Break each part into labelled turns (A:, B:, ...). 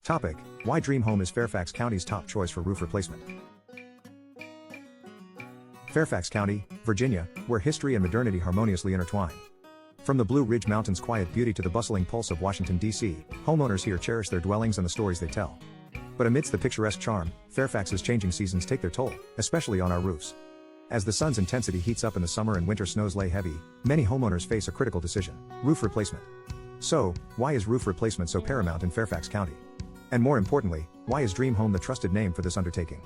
A: Topic: Why DreamHome is Fairfax County's top choice for roof replacement. Fairfax County, Virginia, where history and modernity harmoniously intertwine. From the Blue Ridge Mountains' quiet beauty to the bustling pulse of Washington, D.C., homeowners here cherish their dwellings and the stories they tell. But amidst the picturesque charm, Fairfax's changing seasons take their toll, especially on our roofs. As the sun's intensity heats up in the summer and winter snows lay heavy, many homeowners face a critical decision: roof replacement. So, why is roof replacement so paramount in Fairfax County? And more importantly, why is DreamHome the trusted name for this undertaking?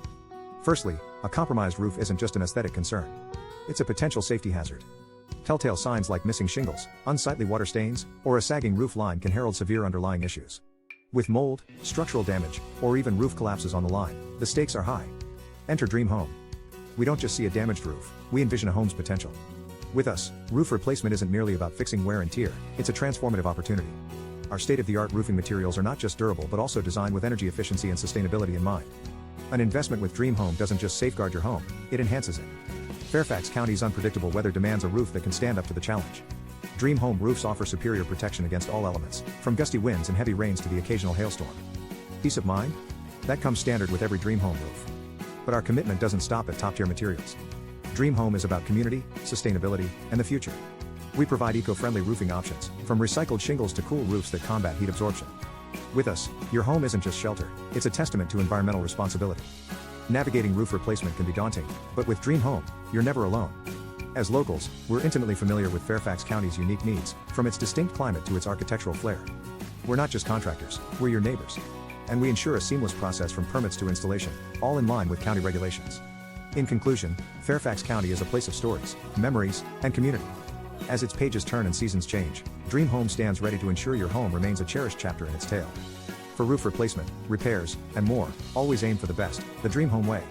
A: Firstly, a compromised roof isn't just an aesthetic concern. It's a potential safety hazard. Telltale signs like missing shingles, unsightly water stains, or a sagging roof line can herald severe underlying issues. With mold, structural damage, or even roof collapses on the line, the stakes are high. Enter DreamHome. We don't just see a damaged roof, we envision a home's potential. With us, roof replacement isn't merely about fixing wear and tear, it's a transformative opportunity. Our state-of-the-art roofing materials are not just durable but also designed with energy efficiency and sustainability in mind. An investment with DreamHome doesn't just safeguard your home, it enhances it. Fairfax County's unpredictable weather demands a roof that can stand up to the challenge. DreamHome roofs offer superior protection against all elements, from gusty winds and heavy rains to the occasional hailstorm. Peace of mind? That comes standard with every DreamHome roof. But our commitment doesn't stop at top-tier materials. DreamHome is about community, sustainability, and the future. We provide eco-friendly roofing options, from recycled shingles to cool roofs that combat heat absorption. With us, your home isn't just shelter, it's a testament to environmental responsibility. Navigating roof replacement can be daunting, but with DreamHome, you're never alone. As locals, we're intimately familiar with Fairfax County's unique needs, from its distinct climate to its architectural flair. We're not just contractors, we're your neighbors. And we ensure a seamless process from permits to installation, all in line with county regulations. In conclusion, Fairfax County is a place of stories, memories, and community. As its pages turn and seasons change, DreamHome stands ready to ensure your home remains a cherished chapter in its tale. For roof replacement, repairs, and more, always aim for the best, the DreamHome way.